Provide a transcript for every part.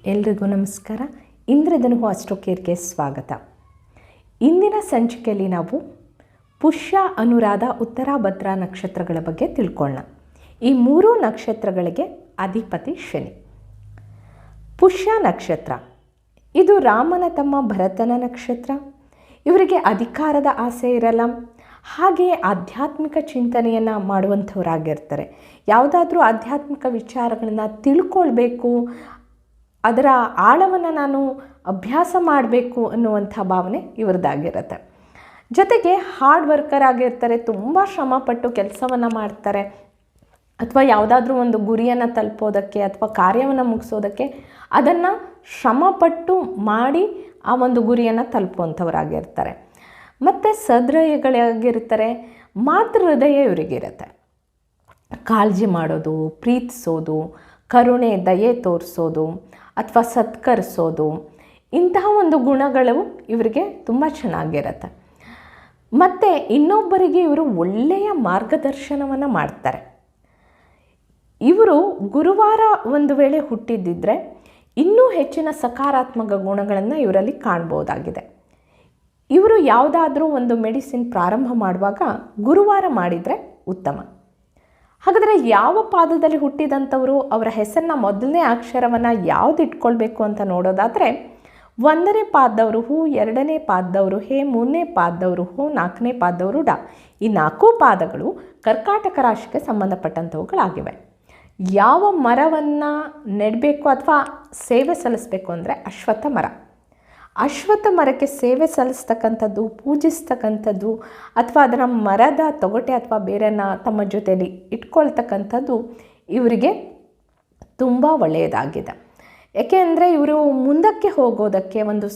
ಎಲ್ರಿಗೂ ನಮಸ್ಕಾರ. ಇಂದ್ರಧನು ಆಸ್ಟ್ರೋ ಕೇರ್ಗೆ ಸ್ವಾಗತ. ಇಂದಿನ ಸಂಚಿಕೆಯಲ್ಲಿ ನಾವು ಪುಷ್ಯ, ಅನುರಾಧ, ಉತ್ತರಾಭದ್ರಾ ನಕ್ಷತ್ರಗಳ ಬಗ್ಗೆ ತಿಳ್ಕೊಳ್ಳೋಣ. ಈ ಮೂರೂ ನಕ್ಷತ್ರಗಳಿಗೆ ಅಧಿಪತಿ ಶನಿ. ಪುಷ್ಯ ನಕ್ಷತ್ರ ಇದು ರಾಮನ ತಮ್ಮ ಭರತನ ನಕ್ಷತ್ರ. ಇವರಿಗೆ ಅಧಿಕಾರದ ಆಸೆ ಇರಲ್ಲ, ಹಾಗೆಯೇ ಆಧ್ಯಾತ್ಮಿಕ ಚಿಂತನೆಯನ್ನು ಮಾಡುವಂಥವರಾಗಿರ್ತಾರೆ. ಯಾವುದಾದ್ರೂ ಆಧ್ಯಾತ್ಮಿಕ ವಿಚಾರಗಳನ್ನು ತಿಳ್ಕೊಳ್ಬೇಕು, ಅದರ ಆಳವನ್ನು ನಾನು ಅಭ್ಯಾಸ ಮಾಡಬೇಕು ಅನ್ನುವಂಥ ಭಾವನೆ ಇವ್ರದ್ದಾಗಿರುತ್ತೆ. ಜೊತೆಗೆ ಹಾರ್ಡ್ ವರ್ಕರ್ ಆಗಿರ್ತಾರೆ, ತುಂಬ ಶ್ರಮಪಟ್ಟು ಕೆಲಸವನ್ನು ಮಾಡ್ತಾರೆ. ಅಥವಾ ಯಾವುದಾದ್ರೂ ಒಂದು ಗುರಿಯನ್ನು ತಲುಪೋದಕ್ಕೆ ಅಥವಾ ಕಾರ್ಯವನ್ನು ಮುಗಿಸೋದಕ್ಕೆ ಅದನ್ನು ಶ್ರಮಪಟ್ಟು ಮಾಡಿ ಆ ಒಂದು ಗುರಿಯನ್ನು ತಲುಪುವಂಥವರಾಗಿರ್ತಾರೆ. ಮತ್ತು ಸದೃಢಗಳಾಗಿರ್ತಾರೆ. ಮಾತೃ ಹೃದಯ ಇವರಿಗಿರುತ್ತೆ. ಕಾಳಜಿ ಮಾಡೋದು, ಪ್ರೀತಿಸೋದು, ಕರುಣೆ, ದಯೆ ತೋರಿಸೋದು ಅಥವಾ ಸತ್ಕರಿಸೋದು, ಇಂತಹ ಒಂದು ಗುಣಗಳು ಇವರಿಗೆ ತುಂಬ ಚೆನ್ನಾಗಿರುತ್ತೆ. ಮತ್ತು ಇನ್ನೊಬ್ಬರಿಗೆ ಇವರು ಒಳ್ಳೆಯ ಮಾರ್ಗದರ್ಶನವನ್ನು ಮಾಡ್ತಾರೆ. ಇವರು ಗುರುವಾರ ಒಂದು ವೇಳೆ ಹುಟ್ಟಿದ್ದಿದ್ರೆ ಇನ್ನೂ ಹೆಚ್ಚಿನ ಸಕಾರಾತ್ಮಕ ಗುಣಗಳನ್ನು ಇವರಲ್ಲಿ ಕಾಣ್ಬೋದಾಗಿದೆ. ಇವರು ಯಾವುದಾದ್ರೂ ಒಂದು ಮೆಡಿಸಿನ್ ಪ್ರಾರಂಭ ಮಾಡುವಾಗ ಗುರುವಾರ ಮಾಡಿದರೆ ಉತ್ತಮ. ಹಾಗಾದರೆ ಯಾವ ಪಾದದಲ್ಲಿ ಹುಟ್ಟಿದಂಥವರು, ಅವರ ಹೆಸರನ್ನ ಮೊದಲನೇ ಅಕ್ಷರವನ್ನು ಯಾವುದು ಇಟ್ಕೊಳ್ಬೇಕು ಅಂತ ನೋಡೋದಾದರೆ, 1ನೇ ಪಾದದವರು ಹೂ, 2ನೇ ಪಾದದವರು ಹೇ, 3ನೇ ಪಾದದವರು ಹೂ, 4ನೇ ಪಾದದವರು ಡ. ಈ 4 ಪಾದಗಳು ಕರ್ಕಾಟಕ ರಾಶಿಗೆ ಸಂಬಂಧಪಟ್ಟಂಥವುಗಳಾಗಿವೆ. ಯಾವ ಮರವನ್ನು ನೆಡಬೇಕು ಅಥವಾ ಸೇವೆ ಸಲ್ಲಿಸಬೇಕು ಅಂದರೆ ಅಶ್ವತ್ಥ ಮರ. ಅಶ್ವತ್ಥ ಮರಕ್ಕೆ ಸೇವೆ ಸಲ್ಲಿಸ್ತಕ್ಕಂಥದ್ದು, ಪೂಜಿಸ್ತಕ್ಕಂಥದ್ದು ಅಥವಾ ಅದರ ಮರದ ತೊಗಟೆ ಅಥವಾ ಬೇರನ್ನು ತಮ್ಮ ಜೊತೆಯಲ್ಲಿ ಇಟ್ಕೊಳ್ತಕ್ಕಂಥದ್ದು ಇವರಿಗೆ ತುಂಬ ಒಳ್ಳೆಯದಾಗಿದೆ. ಏಕೆಂದರೆ ಇವರು ಮುಂದಕ್ಕೆ ಹೋಗೋದಕ್ಕೆ ಒಂದು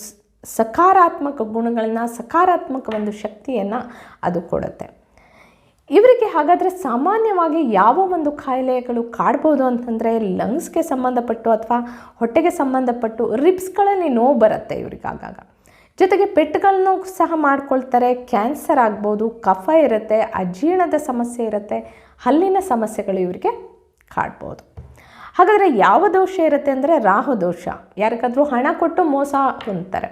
ಸಕಾರಾತ್ಮಕ ಗುಣಗಳನ್ನು, ಸಕಾರಾತ್ಮಕ ಒಂದು ಶಕ್ತಿಯನ್ನು ಅದು ಕೊಡುತ್ತೆ ಇವರಿಗೆ. ಹಾಗಾದರೆ ಸಾಮಾನ್ಯವಾಗಿ ಯಾವ ಒಂದು ಕಾಯಿಲೆಗಳು ಕಾಡ್ಬೋದು ಅಂತಂದರೆ, ಲಂಗ್ಸ್ಗೆ ಸಂಬಂಧಪಟ್ಟು ಅಥವಾ ಹೊಟ್ಟೆಗೆ ಸಂಬಂಧಪಟ್ಟು ರಿಬ್ಸ್ಗಳಲ್ಲಿ ನೋವು ಬರುತ್ತೆ ಇವ್ರಿಗೆ ಆಗಾಗ. ಜೊತೆಗೆ ಪೆಟ್ಟುಗಳನ್ನು ಸಹ ಮಾಡ್ಕೊಳ್ತಾರೆ. ಕ್ಯಾನ್ಸರ್ ಆಗ್ಬೋದು, ಕಫ ಇರುತ್ತೆ, ಅಜೀರ್ಣದ ಸಮಸ್ಯೆ ಇರುತ್ತೆ, ಹಲ್ಲಿನ ಸಮಸ್ಯೆಗಳು ಇವರಿಗೆ ಕಾಡ್ಬೋದು. ಹಾಗಾದರೆ ಯಾವ ದೋಷ ಇರುತ್ತೆ ಅಂದರೆ ರಾಹು ದೋಷ. ಯಾರಿಗಾದರೂ ಹಣ ಕೊಟ್ಟು ಮೋಸ ಹೊಂದ್ತಾರೆ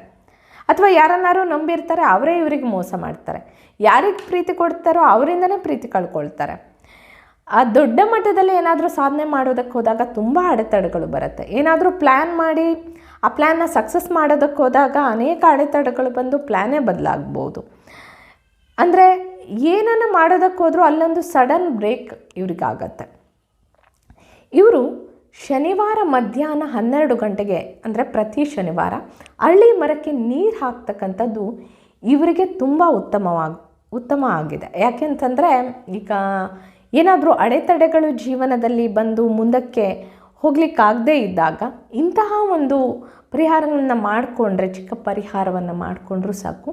ಅಥವಾ ಯಾರನ್ನಾರು ನಂಬಿರ್ತಾರೆ, ಅವರೇ ಇವರಿಗೆ ಮೋಸ ಮಾಡ್ತಾರೆ. ಯಾರಿಗೆ ಪ್ರೀತಿ ಕೊಡ್ತಾರೋ ಅವರಿಂದನೇ ಪ್ರೀತಿ ಕಳ್ಕೊಳ್ತಾರೆ. ಆ ದೊಡ್ಡ ಮಟ್ಟದಲ್ಲಿ ಏನಾದರೂ ಸಾಧನೆ ಮಾಡೋದಕ್ಕೆ ಹೋದಾಗ ತುಂಬ ಅಡೆತಡೆಗಳು ಬರುತ್ತೆ. ಏನಾದರೂ ಪ್ಲ್ಯಾನ್ ಮಾಡಿ ಆ ಪ್ಲ್ಯಾನ್ನ ಸಕ್ಸಸ್ ಮಾಡೋದಕ್ಕೆ ಹೋದಾಗ ಅನೇಕ ಅಡೆತಡೆಗಳು ಬಂದು ಪ್ಲ್ಯಾನೇ ಬದಲಾಗ್ಬೋದು. ಅಂದರೆ ಏನನ್ನು ಮಾಡೋದಕ್ಕೆ ಹೋದರೂ ಅಲ್ಲೊಂದು ಸಡನ್ ಬ್ರೇಕ್ ಇವ್ರಿಗಾಗತ್ತೆ. ಇವರು ಶನಿವಾರ ಮಧ್ಯಾಹ್ನ 12 ಗಂಟೆಗೆ ಅಂದರೆ ಪ್ರತಿ ಶನಿವಾರ ಅರಳಿ ಮರಕ್ಕೆ ನೀರು ಹಾಕ್ತಕ್ಕಂಥದ್ದು ಇವರಿಗೆ ತುಂಬ ಉತ್ತಮ ಆಗಿದೆ. ಯಾಕೆಂತಂದರೆ ಈಗ ಏನಾದರೂ ಅಡೆತಡೆಗಳು ಜೀವನದಲ್ಲಿ ಬಂದು ಮುಂದಕ್ಕೆ ಹೋಗ್ಲಿಕ್ಕಾಗದೇ ಇದ್ದಾಗ ಇಂತಹ ಒಂದು ಪರಿಹಾರಗಳನ್ನು ಮಾಡಿಕೊಂಡ್ರೆ, ಚಿಕ್ಕ ಪರಿಹಾರವನ್ನು ಮಾಡಿಕೊಂಡ್ರೂ ಸಾಕು,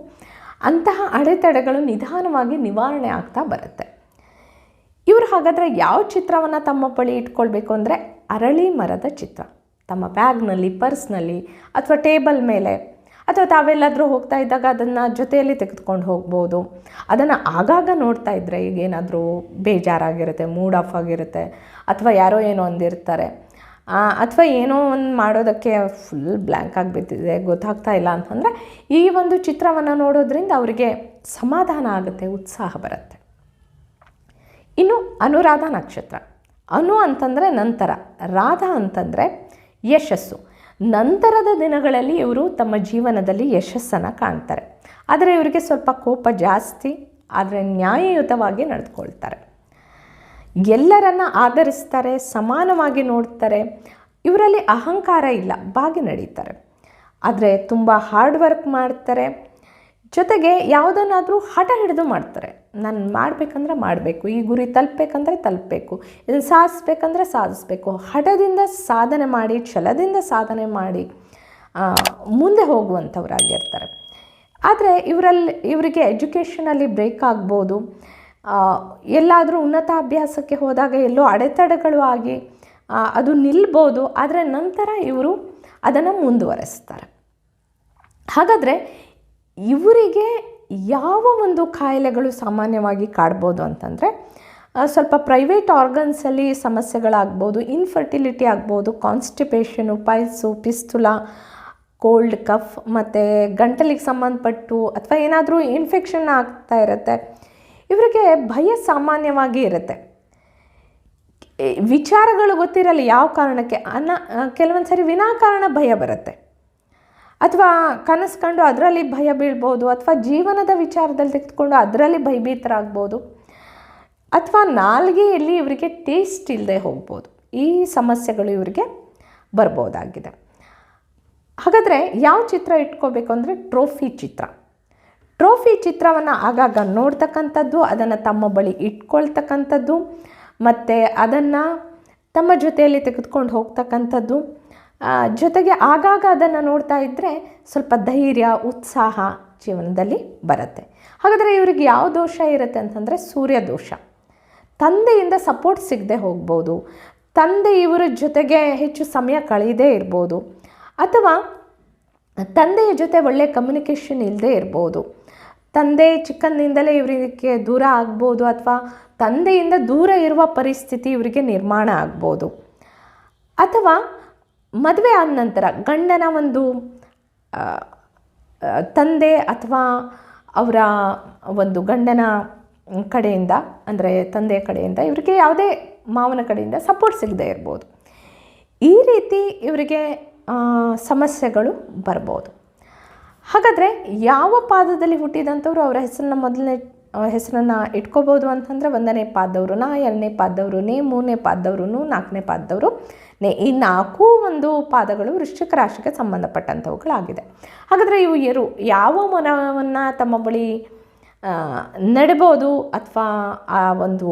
ಅಂತಹ ಅಡೆತಡೆಗಳು ನಿಧಾನವಾಗಿ ನಿವಾರಣೆ ಆಗ್ತಾ ಬರುತ್ತೆ. ಇವರು ಹಾಗಾದರೆ ಯಾವ ಚಿತ್ರವನ್ನು ತಮ್ಮ ಬಳಿ ಇಟ್ಕೊಳ್ಬೇಕು ಅಂದರೆ ಅರಳಿ ಮರದ ಚಿತ್ರ ತಮ್ಮ ಬ್ಯಾಗ್ನಲ್ಲಿ, ಪರ್ಸ್ನಲ್ಲಿ ಅಥವಾ ಟೇಬಲ್ ಮೇಲೆ ಅಥವಾ ತಾವೆಲ್ಲಾದರೂ ಹೋಗ್ತಾ ಇದ್ದಾಗ ಅದನ್ನು ಜೊತೆಯಲ್ಲಿ ತೆಗೆದುಕೊಂಡು ಹೋಗ್ಬೋದು. ಅದನ್ನು ಆಗಾಗ ನೋಡ್ತಾ ಇದ್ದರೆ, ಈಗ ಏನಾದರೂ ಬೇಜಾರಾಗಿರುತ್ತೆ, ಮೂಡ್ ಆಫ್ ಆಗಿರುತ್ತೆ, ಅಥವಾ ಯಾರೋ ಏನೋ ಅಂದಿರ್ತಾರೆ, ಅಥವಾ ಏನೋ ಒಂದು ಮಾಡೋದಕ್ಕೆ ಫುಲ್ ಬ್ಲ್ಯಾಂಕ್ ಆಗಿಬಿಟ್ಟಿದೆ, ಗೊತ್ತಾಗ್ತಾ ಇಲ್ಲ ಅಂತಂದರೆ ಈ ಒಂದು ಚಿತ್ರವನ್ನು ನೋಡೋದ್ರಿಂದ ಅವರಿಗೆ ಸಮಾಧಾನ ಆಗುತ್ತೆ, ಉತ್ಸಾಹ ಬರುತ್ತೆ. ಇನ್ನು ಅನುರಾಧ ನಕ್ಷತ್ರ. ಅನು ಅಂತಂದರೆ ನಂತರ, ರಾಧ ಅಂತಂದರೆ ಯಶಸ್ಸು. ನಂತರದ ದಿನಗಳಲ್ಲಿ ಇವರು ತಮ್ಮ ಜೀವನದಲ್ಲಿ ಯಶಸ್ಸನ್ನು ಕಾಣ್ತಾರೆ. ಆದರೆ ಇವರಿಗೆ ಸ್ವಲ್ಪ ಕೋಪ ಜಾಸ್ತಿ, ಆದರೆ ನ್ಯಾಯಯುತವಾಗಿ ನಡೆದುಕೊಳ್ತಾರೆ. ಎಲ್ಲರನ್ನ ಆದರಿಸ್ತಾರೆ, ಸಮಾನವಾಗಿ ನೋಡ್ತಾರೆ. ಇವರಲ್ಲಿ ಅಹಂಕಾರ ಇಲ್ಲ, ಬಾಗಿ ನಡೀತಾರೆ. ಆದರೆ ತುಂಬ ಹಾರ್ಡ್ ವರ್ಕ್ ಮಾಡ್ತಾರೆ. ಜೊತೆಗೆ ಯಾವುದನ್ನಾದರೂ ಹಠ ಹಿಡಿದು ಮಾಡ್ತಾರೆ. ನಾನು ಮಾಡಬೇಕಂದ್ರೆ ಮಾಡಬೇಕು, ಈ ಗುರಿ ತಲುಪಬೇಕಂದ್ರೆ ತಲುಪಬೇಕು, ಇದನ್ನು ಸಾಧಿಸ್ಬೇಕಂದ್ರೆ ಸಾಧಿಸ್ಬೇಕು. ಹಠದಿಂದ ಸಾಧನೆ ಮಾಡಿ, ಛಲದಿಂದ ಸಾಧನೆ ಮಾಡಿ ಮುಂದೆ ಹೋಗುವಂಥವರಾಗಿರ್ತಾರೆ. ಆದರೆ ಇವರಿಗೆ ಎಜುಕೇಷನಲ್ಲಿ ಬ್ರೇಕ್ ಆಗ್ಬೋದು. ಎಲ್ಲಾದರೂ ಉನ್ನತಾಭ್ಯಾಸಕ್ಕೆ ಹೋದಾಗ ಎಲ್ಲೋ ಅಡೆತಡೆಗಳು ಆಗಿ ಅದು ನಿಲ್ಬೋದು. ಆದರೆ ನಂತರ ಇವರು ಅದನ್ನು ಮುಂದುವರಿಸ್ತಾರೆ. ಹಾಗಾದರೆ ಇವರಿಗೆ ಯಾವ ಒಂದು ಕಾಯಿಲೆಗಳು ಸಾಮಾನ್ಯವಾಗಿ ಕಾಡ್ಬೋದು ಅಂತಂದರೆ, ಸ್ವಲ್ಪ ಪ್ರೈವೇಟ್ ಆರ್ಗನ್ಸಲ್ಲಿ ಸಮಸ್ಯೆಗಳಾಗ್ಬೋದು, ಇನ್ಫರ್ಟಿಲಿಟಿ ಆಗ್ಬೋದು, ಕಾನ್ಸ್ಟಿಪೇಷನು, ಪೈಲ್ಸು, ಪಿಸ್ತುಲ, ಕೋಲ್ಡ್ ಕಫ್ ಮತ್ತು ಗಂಟಲಿಗೆ ಸಂಬಂಧಪಟ್ಟು ಅಥವಾ ಏನಾದರೂ ಇನ್ಫೆಕ್ಷನ್ ಆಗ್ತಾ ಇರುತ್ತೆ. ಇವರಿಗೆ ಭಯ ಸಾಮಾನ್ಯವಾಗಿ ಇರುತ್ತೆ. ವಿಚಾರಗಳು ಗೊತ್ತಿರಲ್ಲ ಯಾವ ಕಾರಣಕ್ಕೆ ಕೆಲವೊಂದು ಸರಿ ವಿನಾಕಾರಣ ಭಯ ಬರುತ್ತೆ, ಅಥವಾ ಕನಸು ಕಂಡು ಅದರಲ್ಲಿ ಭಯ ಬೀಳ್ಬೋದು, ಅಥವಾ ಜೀವನದ ವಿಚಾರದಲ್ಲಿ ತೆಗೆದುಕೊಂಡು ಅದರಲ್ಲಿ ಭಯಭೀತರಾಗ್ಬೋದು, ಅಥವಾ ನಾಲಿಗೆಯಲ್ಲಿ ಇವರಿಗೆ ಟೇಸ್ಟ್ ಇಲ್ಲದೆ ಹೋಗ್ಬೋದು. ಈ ಸಮಸ್ಯೆಗಳು ಇವರಿಗೆ ಬರ್ಬೋದಾಗಿದೆ. ಹಾಗಾದರೆ ಯಾವ ಚಿತ್ರ ಇಟ್ಕೋಬೇಕು ಅಂದರೆ ಟ್ರೋಫಿ ಚಿತ್ರವನ್ನು ಆಗಾಗ ನೋಡ್ತಕ್ಕಂಥದ್ದು, ಅದನ್ನು ತಮ್ಮ ಬಳಿ ಇಟ್ಕೊಳ್ತಕ್ಕಂಥದ್ದು, ಮತ್ತು ಅದನ್ನು ತಮ್ಮ ಜೊತೆಯಲ್ಲಿ ತೆಗೆದುಕೊಂಡು ಹೋಗ್ತಕ್ಕಂಥದ್ದು, ಜೊತೆಗೆ ಆಗಾಗ ಅದನ್ನು ನೋಡ್ತಾ ಇದ್ದರೆ ಸ್ವಲ್ಪ ಧೈರ್ಯ, ಉತ್ಸಾಹ ಜೀವನದಲ್ಲಿ ಬರುತ್ತೆ. ಹಾಗಾದರೆ ಇವರಿಗೆ ಯಾವ ದೋಷ ಇರುತ್ತೆ ಅಂತಂದರೆ ಸೂರ್ಯ ದೋಷ. ತಂದೆಯಿಂದ ಸಪೋರ್ಟ್ ಸಿಗದೆ ಹೋಗ್ಬೋದು, ತಂದೆ ಇವರ ಜೊತೆಗೆ ಹೆಚ್ಚು ಸಮಯ ಕಳೆಯದೇ ಇರ್ಬೋದು, ಅಥವಾ ತಂದೆಯ ಜೊತೆ ಒಳ್ಳೆಯ ಕಮ್ಯುನಿಕೇಷನ್ ಇಲ್ಲದೆ ಇರ್ಬೋದು, ತಂದೆ ಚಿಕ್ಕಂದಿನಿಂದಲೇ ಇವರಿಗೆ ದೂರ ಆಗ್ಬೋದು, ಅಥವಾ ತಂದೆಯಿಂದ ದೂರ ಇರುವ ಪರಿಸ್ಥಿತಿ ಇವರಿಗೆ ನಿರ್ಮಾಣ ಆಗ್ಬೋದು, ಅಥವಾ ಮದುವೆ ಆದ ನಂತರ ಗಂಡನ ಒಂದು ತಂದೆ ಅಥವಾ ಅವರ ಒಂದು ಗಂಡನ ಕಡೆಯಿಂದ ಅಂದರೆ ತಂದೆಯ ಕಡೆಯಿಂದ ಇವರಿಗೆ ಯಾವುದೇ ಮಾವನ ಕಡೆಯಿಂದ ಸಪೋರ್ಟ್ ಸಿಗದೆ ಇರ್ಬೋದು. ಈ ರೀತಿ ಇವರಿಗೆ ಸಮಸ್ಯೆಗಳು ಬರ್ಬೋದು. ಹಾಗಾದರೆ ಯಾವ ಪಾದದಲ್ಲಿ ಹುಟ್ಟಿದಂಥವ್ರು ಅವರ ಮೊದಲನೇ ಹೆಸರನ್ನು ಇಟ್ಕೋಬೋದು ಅಂತಂದರೆ 1ನೇ ಪಾದದವರು, 2ನೇ ಪಾದದವರು, 3ನೇ ಪಾದದವರು, 4ನೇ ಪಾದದವರು. ಈ 4 ಪಾದಗಳು ವೃಶ್ಚಿಕ ರಾಶಿಗೆ ಸಂಬಂಧಪಟ್ಟಂಥವುಗಳಾಗಿದೆ. ಹಾಗಾದರೆ ಇವು ಯಾವ ಮರವನ್ನು ತಮ್ಮ ಬಳಿ ನೆಡ್ಬೋದು, ಅಥವಾ ಆ ಒಂದು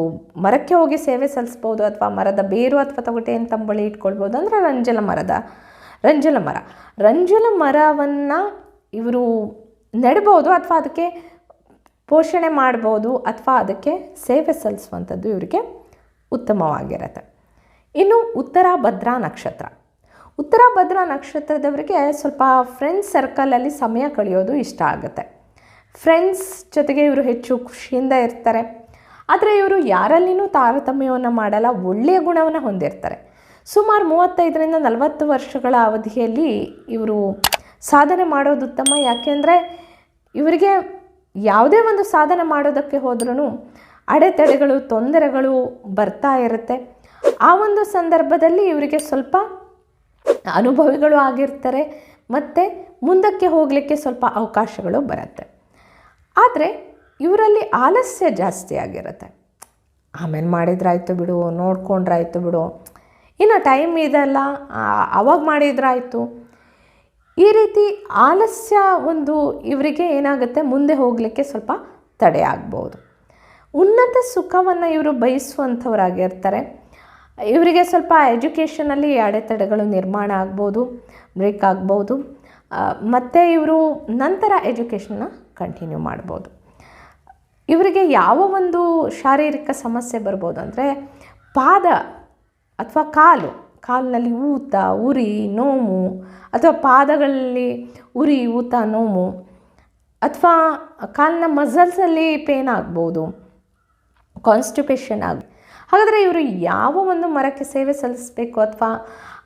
ಮರಕ್ಕೆ ಹೋಗಿ ಸೇವೆ ಸಲ್ಲಿಸ್ಬೋದು, ಅಥವಾ ಮರದ ಬೇರು ಅಥವಾ ತೊಗಟೆಯನ್ನು ತಮ್ಮ ಬಳಿ ಇಟ್ಕೊಳ್ಬೋದು ಅಂದರೆ ರಂಜಲ ಮರವನ್ನು ಇವರು ನೆಡ್ಬೋದು, ಅಥವಾ ಅದಕ್ಕೆ ಪೋಷಣೆ ಮಾಡ್ಬೋದು, ಅಥವಾ ಅದಕ್ಕೆ ಸೇವೆ ಸಲ್ಲಿಸುವಂಥದ್ದು ಇವರಿಗೆ ಉತ್ತಮವಾಗಿರುತ್ತೆ. ಇನ್ನು ಉತ್ತರ ಭದ್ರಾ ನಕ್ಷತ್ರದವರಿಗೆ ಸ್ವಲ್ಪ ಫ್ರೆಂಡ್ಸ್ ಸರ್ಕಲಲ್ಲಿ ಸಮಯ ಕಳೆಯೋದು ಇಷ್ಟ ಆಗುತ್ತೆ. ಫ್ರೆಂಡ್ಸ್ ಜೊತೆಗೆ ಇವರು ಹೆಚ್ಚು ಖುಷಿಯಿಂದ ಇರ್ತಾರೆ. ಆದರೆ ಇವರು ಯಾರಲ್ಲಿನೂ ತಾರತಮ್ಯವನ್ನು ಮಾಡಲ್ಲ, ಒಳ್ಳೆಯ ಗುಣವನ್ನು ಹೊಂದಿರ್ತಾರೆ. ಸುಮಾರು 35ರಿಂದ 40 ವರ್ಷಗಳ ಅವಧಿಯಲ್ಲಿ ಇವರು ಸಾಧನೆ ಮಾಡೋದು ಉತ್ತಮ. ಯಾಕೆಂದರೆ ಇವರಿಗೆ ಯಾವುದೇ ಒಂದು ಸಾಧನೆ ಮಾಡೋದಕ್ಕೆ ಹೋದ್ರೂ ಅಡೆತಡೆಗಳು, ತೊಂದರೆಗಳು ಬರ್ತಾ ಇರುತ್ತೆ. ಆ ಒಂದು ಸಂದರ್ಭದಲ್ಲಿ ಇವರಿಗೆ ಸ್ವಲ್ಪ ಅನುಭವಿಗಳು ಆಗಿರ್ತಾರೆ, ಮತ್ತು ಮುಂದಕ್ಕೆ ಹೋಗಲಿಕ್ಕೆ ಸ್ವಲ್ಪ ಅವಕಾಶಗಳು ಬರುತ್ತೆ. ಆದರೆ ಇವರಲ್ಲಿ ಆಲಸ್ಯ ಜಾಸ್ತಿ ಆಗಿರುತ್ತೆ. ಆಮೇಲೆ ಮಾಡಿದ್ರಾಯ್ತು ಬಿಡು, ನೋಡ್ಕೊಂಡ್ರಾಯ್ತು ಬಿಡು, ಇನ್ನು ಟೈಮ್ ಇದೆಲ್ಲ ಅವಾಗ ಮಾಡಿದ್ರಾಯ್ತು. ಈ ರೀತಿ ಆಲಸ್ಯ ಇವರಿಗೆ ಏನಾಗುತ್ತೆ, ಮುಂದೆ ಹೋಗಲಿಕ್ಕೆ ಸ್ವಲ್ಪ ತಡೆ ಆಗ್ಬೋದು. ಉನ್ನತ ಸುಖವನ್ನು ಇವರು ಬಯಸುವಂಥವರಾಗಿರ್ತಾರೆ. ಇವರಿಗೆ ಸ್ವಲ್ಪ ಎಜುಕೇಷನಲ್ಲಿ ಅಡೆತಡೆಗಳು ನಿರ್ಮಾಣ ಆಗ್ಬೋದು, ಬ್ರೇಕ್ ಆಗ್ಬೋದು, ಮತ್ತು ಇವರು ನಂತರ ಎಜುಕೇಷನ್ನ ಕಂಟಿನ್ಯೂ ಮಾಡ್ಬೋದು. ಇವರಿಗೆ ಯಾವ ಒಂದು ಶಾರೀರಿಕ ಸಮಸ್ಯೆ ಬರ್ಬೋದು ಅಂದರೆ ಪಾದ ಅಥವಾ ಕಾಲಿನಲ್ಲಿ ಊತ, ಉರಿ, ನೋವು, ಅಥವಾ ಪಾದಗಳಲ್ಲಿ ಉರಿ, ಊತ, ನೋವು, ಅಥವಾ ಕಾಲಿನ ಮಸಲ್ಸಲ್ಲಿ ಪೇನ್ ಆಗ್ಬೋದು, ಕಾನ್ಸ್ಟಿಪೇಷನ್ ಹಾಗಾದರೆ ಇವರು ಯಾವ ಒಂದು ಮರಕ್ಕೆ ಸೇವೆ ಸಲ್ಲಿಸಬೇಕು, ಅಥವಾ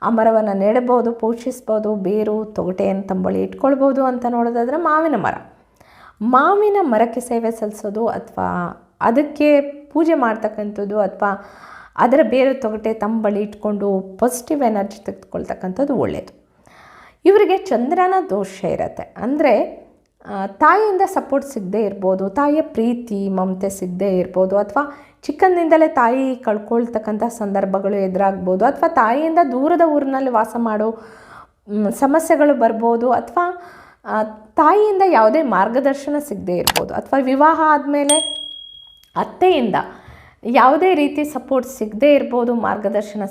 ಆ ಮರವನ್ನು ನೆಡಬಹುದು, ಪೋಷಿಸ್ಬೋದು, ಬೇರು, ತೊಗಟೆಯನ್ನು ತಂಬಳಿ ಇಟ್ಕೊಳ್ಬೋದು ಅಂತ ನೋಡೋದಾದರೆ ಮಾವಿನ ಮರಕ್ಕೆ ಸೇವೆ ಸಲ್ಲಿಸೋದು, ಅಥವಾ ಅದಕ್ಕೆ ಪೂಜೆ ಮಾಡ್ತಕ್ಕಂಥದ್ದು, ಅಥವಾ ಅದರ ಬೇರು, ತೊಗಟೆ, ತಂಬಳಿ ಇಟ್ಕೊಂಡು ಪಾಸಿಟಿವ್ ಎನರ್ಜಿ ತೆಗೆದುಕೊಳ್ತಕ್ಕಂಥದ್ದು ಒಳ್ಳೆಯದು. ಇವರಿಗೆ ಚಂದ್ರನ ದೋಷ ಇರುತ್ತೆ. ಅಂದರೆ ತಾಯಿಯಿಂದ ಸಪೋರ್ಟ್ ಸಿಗದೆ ಇರ್ಬೋದು, ತಾಯಿಯ ಪ್ರೀತಿ ಮಮತೆ ಸಿಗದೆ ಇರ್ಬೋದು, ಅಥವಾ ಚಿಕ್ಕಂದಿಂದಲೇ ತಾಯಿ ಕಳ್ಕೊಳ್ತಕ್ಕಂಥ ಸಂದರ್ಭಗಳು ಎದುರಾಗ್ಬೋದು, ಅಥವಾ ತಾಯಿಯಿಂದ ದೂರದ ಊರಿನಲ್ಲಿ ವಾಸ ಮಾಡೋ ಸಮಸ್ಯೆಗಳು ಬರ್ಬೋದು, ಅಥವಾ ತಾಯಿಯಿಂದ ಯಾವುದೇ ಮಾರ್ಗದರ್ಶನ ಸಿಗದೆ ಇರ್ಬೋದು, ಅಥವಾ ವಿವಾಹ ಆದಮೇಲೆ ಅತ್ತೆಯಿಂದ ಯಾವುದೇ ರೀತಿ ಸಪೋರ್ಟ್ ಸಿಗದೆ ಇರ್ಬೋದು, ಮಾರ್ಗದರ್ಶನ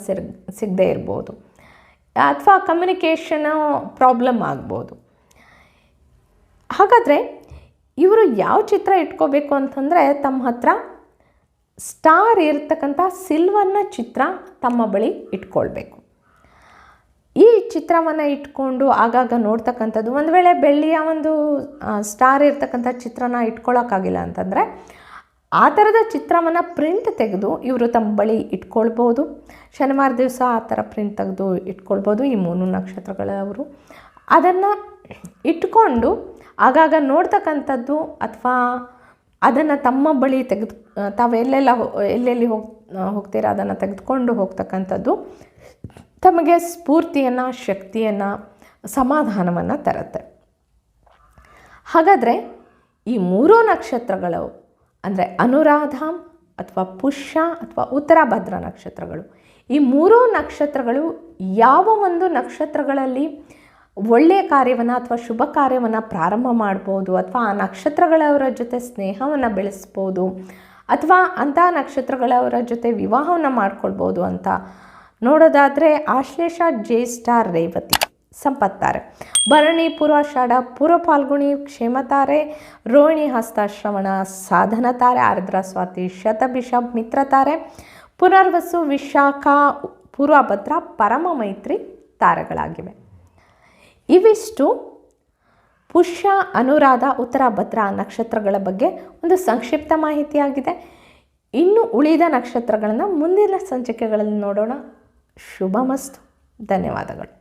ಸಿಗದೆ ಇರ್ಬೋದು, ಅಥವಾ ಕಮ್ಯುನಿಕೇಷನು ಪ್ರಾಬ್ಲಮ್ ಆಗ್ಬೋದು. ಹಾಗಾದರೆ ಇವರು ಯಾವ ಚಿತ್ರ ಇಟ್ಕೋಬೇಕು ಅಂತಂದರೆ ತಮ್ಮ ಹತ್ರ ಸ್ಟಾರ್ ಇರ್ತಕ್ಕಂಥ ಸಿಲ್ವರ್ನ ಚಿತ್ರ ತಮ್ಮ ಬಳಿ ಇಟ್ಕೊಳ್ಬೇಕು. ಈ ಚಿತ್ರವನ್ನು ಇಟ್ಕೊಂಡು ಆಗಾಗ ನೋಡ್ತಕ್ಕಂಥದ್ದು. ಒಂದು ವೇಳೆ ಬೆಳ್ಳಿಯ ಒಂದು ಸ್ಟಾರ್ ಇರ್ತಕ್ಕಂಥ ಚಿತ್ರನ ಇಟ್ಕೊಳ್ಳೋಕ್ಕಾಗಿಲ್ಲ ಅಂತಂದರೆ ಆ ಥರದ ಚಿತ್ರವನ್ನು ಪ್ರಿಂಟ್ ತೆಗೆದು ಇವರು ತಮ್ಮ ಬಳಿ ಇಟ್ಕೊಳ್ಬೋದು. ಶನಿವಾರ ದಿವಸ ಆ ಥರ ಪ್ರಿಂಟ್ ತೆಗೆದು ಇಟ್ಕೊಳ್ಬೋದು ಈ 3 ನಕ್ಷತ್ರಗಳವರು. ಅದನ್ನು ಇಟ್ಕೊಂಡು ಆಗಾಗ ನೋಡ್ತಕ್ಕಂಥದ್ದು ಅಥವಾ ಅದನ್ನು ತಮ್ಮ ಬಳಿ ತಾವು ಎಲ್ಲೆಲ್ಲಿ ಹೋಗ್ತೀರಾ ಅದನ್ನು ತೆಗೆದುಕೊಂಡು ಹೋಗ್ತಕ್ಕಂಥದ್ದು ತಮಗೆ ಸ್ಫೂರ್ತಿಯನ್ನು, ಶಕ್ತಿಯನ್ನು, ಸಮಾಧಾನವನ್ನು ತರುತ್ತೆ. ಹಾಗಾದರೆ ಈ 3 ನಕ್ಷತ್ರಗಳು ಅಂದರೆ ಅನುರಾಧ ಅಥವಾ ಪುಷ್ಯ ಅಥವಾ ಉತ್ತರಾಭದ್ರ ನಕ್ಷತ್ರಗಳು, ಈ 3 ನಕ್ಷತ್ರಗಳು ಯಾವ ಒಂದು ನಕ್ಷತ್ರಗಳಲ್ಲಿ ಒಳ್ಳೆಯ ಕಾರ್ಯವನ್ನು ಅಥವಾ ಶುಭ ಕಾರ್ಯವನ್ನು ಪ್ರಾರಂಭ ಮಾಡ್ಬೋದು, ಅಥವಾ ಆ ನಕ್ಷತ್ರಗಳವರ ಜೊತೆ ಸ್ನೇಹವನ್ನು ಬೆಳೆಸ್ಬೋದು, ಅಥವಾ ಅಂಥ ನಕ್ಷತ್ರಗಳವರ ಜೊತೆ ವಿವಾಹವನ್ನು ಮಾಡ್ಕೊಳ್ಬೋದು ಅಂತ ನೋಡೋದಾದರೆ ಆಶ್ಲೇಷ, ಜ್ಯೇಷ್ಠ, ರೇವತಿ ಸಂಪತ್ತಾರೆ, ಭರಣಿ, ಪೂರ್ವಾಷಾಢ, ಪೂರ್ವ ಫಾಲ್ಗುಣಿ ಕ್ಷೇಮತಾರೆ, ರೋಹಿಣಿ, ಹಸ್ತ, ಶ್ರವಣ ಸಾಧನತಾರೆ, ಆರ್ದ್ರ, ಸ್ವಾತಿ, ಶತಭಿಷ ಮಿತ್ರತಾರೆ, ಪುನರ್ವಸು, ವಿಶಾಖ, ಪೂರ್ವಭದ್ರ ಪರಮ ಮೈತ್ರಿ ತಾರೆಗಳಾಗಿವೆ. ಇವಿಷ್ಟು ಪುಷ್ಯ, ಅನುರಾಧ, ಉತ್ತರಾಭದ್ರ ನಕ್ಷತ್ರಗಳ ಬಗ್ಗೆ ಒಂದು ಸಂಕ್ಷಿಪ್ತ ಮಾಹಿತಿಯಾಗಿದೆ. ಇನ್ನು ಉಳಿದ ನಕ್ಷತ್ರಗಳನ್ನು ಮುಂದಿನ ಸಂಚಿಕೆಗಳಲ್ಲಿ ನೋಡೋಣ. ಶುಭಮಸ್ತು. ಧನ್ಯವಾದಗಳು.